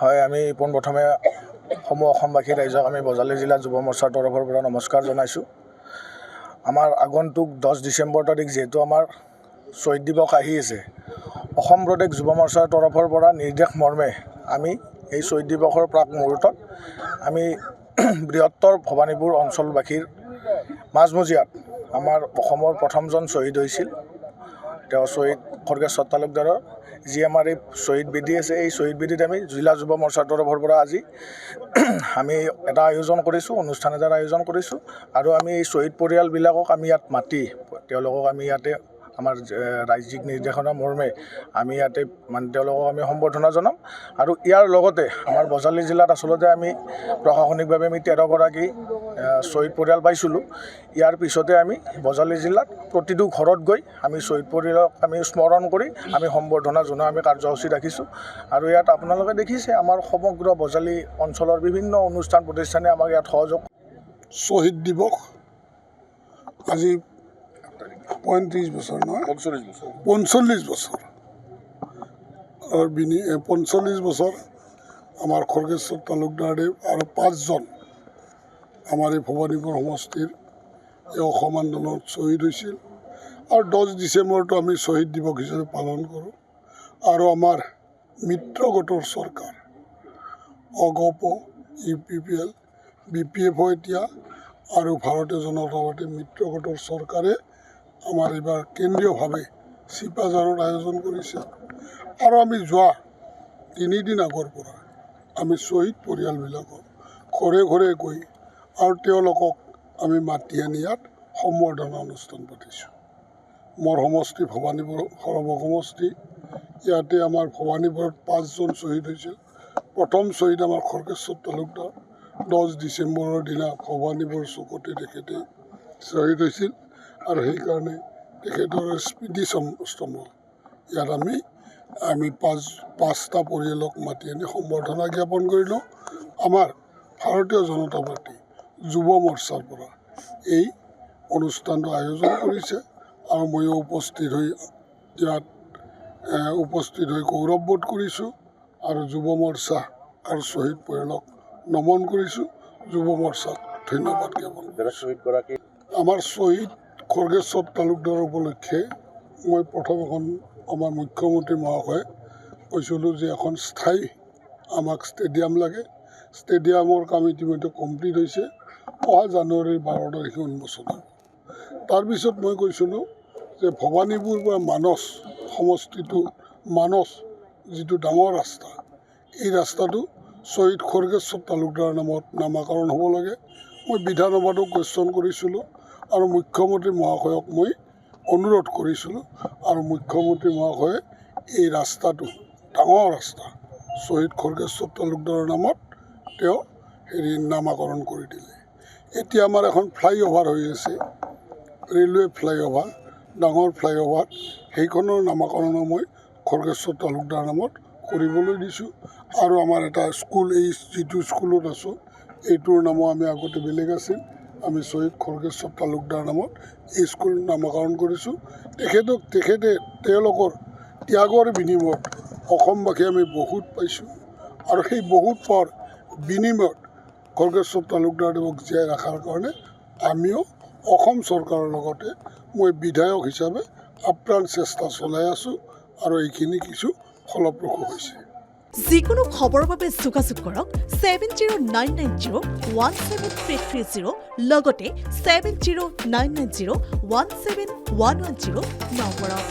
হয়, আমি পোনপ্ৰথমে সমূহ অসমবাসী ৰাইজক আমি বজালী জিলা যুৱ মৰ্চাৰ তৰফৰ পৰা নমস্কাৰ জনাইছোঁ। আমাৰ আগন্তুক 10 ডিচেম্বৰ তাৰিখ যিহেতু আমাৰ শ্বহীদ দিৱস আহি আছে, অসম প্ৰদেশ যুৱ মৰ্চাৰ তৰফৰ পৰা নিৰ্দেশ মৰ্মে আমি এই শ্বহীদ দিৱসৰ প্ৰাক মুহূৰ্তত আমি বৃহত্তৰ ভৱানীপুৰ অঞ্চলবাসীৰ মাজমজিয়াত আমাৰ অসমৰ প্ৰথমজন শ্বহীদ হৈছিল, তেওঁ শ্বহীদ খৰ্গেশ্বৰ তালুকদাৰৰ যি আমাৰ এই শ্বহীদ বেদী আছে, এই শ্বহীদ বেদীত আমি জিলা যুৱ মৰ্চাৰ তৰফৰ পৰা আজি আমি এটা আয়োজন কৰিছোঁ, অনুষ্ঠান এটাৰ আয়োজন কৰিছোঁ। আৰু আমি এই শ্বহীদ পৰিয়ালবিলাকক আমি ইয়াত মাতি তেওঁলোকক আমি ইয়াতে আমাৰ ৰাজ্যিক নিৰ্দেশনা মৰ্মে আমি ইয়াতে তেওঁলোকক আমি সম্বৰ্ধনা জনাম। আৰু ইয়াৰ লগতে আমাৰ বজালী জিলাত আচলতে আমি প্ৰশাসনিকভাৱে আমি 13গৰাকী শ্বহীদ পৰিয়াল পাইছিলোঁ। ইয়াৰ পিছতে আমি বজালী জিলাত প্ৰতিটো ঘৰত গৈ আমি শ্বহীদ পৰিয়ালক আমি স্মৰণ কৰি আমি সম্বৰ্ধনা জনোৱা আমি কাৰ্যসূচী ৰাখিছোঁ। আৰু ইয়াত আপোনালোকে দেখিছে আমাৰ সমগ্ৰ বজালী অঞ্চলৰ বিভিন্ন অনুষ্ঠান প্ৰতিষ্ঠানে আমাক ইয়াত সহযোগ। শ্বহীদ দিৱস আজি 35 বছৰ নহয় 45 বছৰ আৰু 45 বছৰ আমাৰ খৰ্গেশ্বৰ তালুকদাৰদেৱ আৰু 5জন আমাৰ এই ভৱানীপুৰ সমষ্টিৰ এই অসম আন্দোলনত শ্বহীদ হৈছিল। আৰু 10 ডিচেম্বৰটো আমি শ্বহীদ দিৱস হিচাপে পালন কৰোঁ। আৰু আমাৰ মিত্ৰ গোটৰ চৰকাৰ অগপ, UPPL, BPF এতিয়া আৰু ভাৰতীয় জনতা পাৰ্টীৰ মিত্ৰ গোটৰ চৰকাৰে আমাৰ এইবাৰ কেন্দ্ৰীয়ভাৱে চিপাঝাৰৰ আয়োজন কৰিছে। আৰু আমি যোৱা 3 দিন আগৰ পৰা আমি শ্বহীদ পৰিয়ালবিলাকক ঘৰে ঘৰে গৈ আৰু তেওঁলোকক আমি মাতি আনি ইয়াত সম্বৰ্ধনা অনুষ্ঠান পাতিছোঁ। মোৰ সমষ্টি ভৱানীপুৰ সৰ্ব সমষ্টি, ইয়াতে আমাৰ ভৱানীপুৰত 5জন শ্বহীদ হৈছিল। প্ৰথম শ্বহীদ আমাৰ খৰ্গেশ্বৰ তালুকদাৰ 10 ডিচেম্বৰৰ দিনা ভৱানীপুৰ চুকতে তেখেতে শ্বহীদ হৈছিল। আৰু সেইকাৰণে তেখেতৰ স্মৃতি স্তম্ভ ইয়াত আমি পাঁচটা পৰিয়ালক মাতি আনি সম্বৰ্ধনা জ্ঞাপন কৰিলোঁ। আমাৰ ভাৰতীয় জনতা পাৰ্টী যুৱ মৰ্চাৰ পৰা এই অনুষ্ঠানটো আয়োজন কৰিছে। আৰু ময়ো উপস্থিত হৈ গৌৰৱবোধ কৰিছোঁ আৰু যুৱ মৰ্চা আৰু শ্বহীদ পৰিয়ালক নমন কৰিছোঁ। যুৱ মৰ্চাক ধন্যবাদ জ্ঞাপন কৰিছোঁ। আমাৰ শ্বহীদ খৰ্গেশ্বৰ তালুকদাৰ উপলক্ষে মই প্ৰথম আমাৰ মুখ্যমন্ত্ৰী মহাশয়ে কৈছিলোঁ যে এখন স্থায়ী আমাক ষ্টেডিয়াম লাগে। ষ্টেডিয়ামৰ কাম ইতিমধ্যে কমপ্লিট হৈছে, অহা জানুৱাৰীৰ 12 তাৰিখে উন্মোচন হ'ব। তাৰপিছত মই কৈছিলোঁ যে ভৱানীপুৰ পৰা মানস সমষ্টিটো যিটো ডাঙৰ ৰাস্তা, এই ৰাস্তাটো শ্বহীদ খৰ্গেশ্বৰ তালুকদাৰৰ নামত নামাকৰণ হ'ব লাগে। মই বিধানসভাতো কুৱেশ্যন কৰিছিলোঁ আৰু মুখ্যমন্ত্ৰী মহাশয়ক মই অনুৰোধ কৰিছিলোঁ। আৰু মুখ্যমন্ত্ৰী মহাশয়ে এই ৰাস্তাটো ডাঙৰ ৰাস্তা শ্বহীদ খৰ্গেশ্বৰ তালুকদাৰৰ নামত তেওঁ নামাকৰণ কৰি দিলে। এতিয়া আমাৰ এখন ফ্লাইঅভাৰ হৈ আছে, ৰেলৱে ফ্লাইঅভাৰ, ডাঙৰ ফ্লাইঅভাৰ, সেইখনৰ নামাকৰণো মই খৰ্গেশ্বৰ তালুকদাৰ নামত কৰিবলৈ দিছোঁ। আৰু আমাৰ এটা স্কুল, এই যিটো স্কুলত আছোঁ এইটোৰ নামো আমি আগতে বেলেগ আছিল, আমি শ্বহীদ খৰ্গেশ্বৰ তালুকদাৰ নামত এই স্কুল নামাকৰণ কৰিছোঁ। তেওঁলোকৰ ত্যাগৰ বিনিময়ত অসমবাসী আমি বহুত পাইছোঁ। আৰু সেই বহুত পোৱাৰ বিনিময়ত খৰ্গেশ্বৰ তালুকদাৰদেৱক জীয়াই ৰখাৰ কাৰণে আমিও অসম চৰকাৰৰ লগতে মই বিধায়ক হিচাপে আপ্ৰাণ চেষ্টা চলাই আছোঁ। আৰু এইখিনি কিছু ফলপ্ৰসূ হৈছে। যিকোনো খবৰৰ বাবে যোগাযোগ কৰক 7099017330 লগতে 7099017110 নম্বৰত।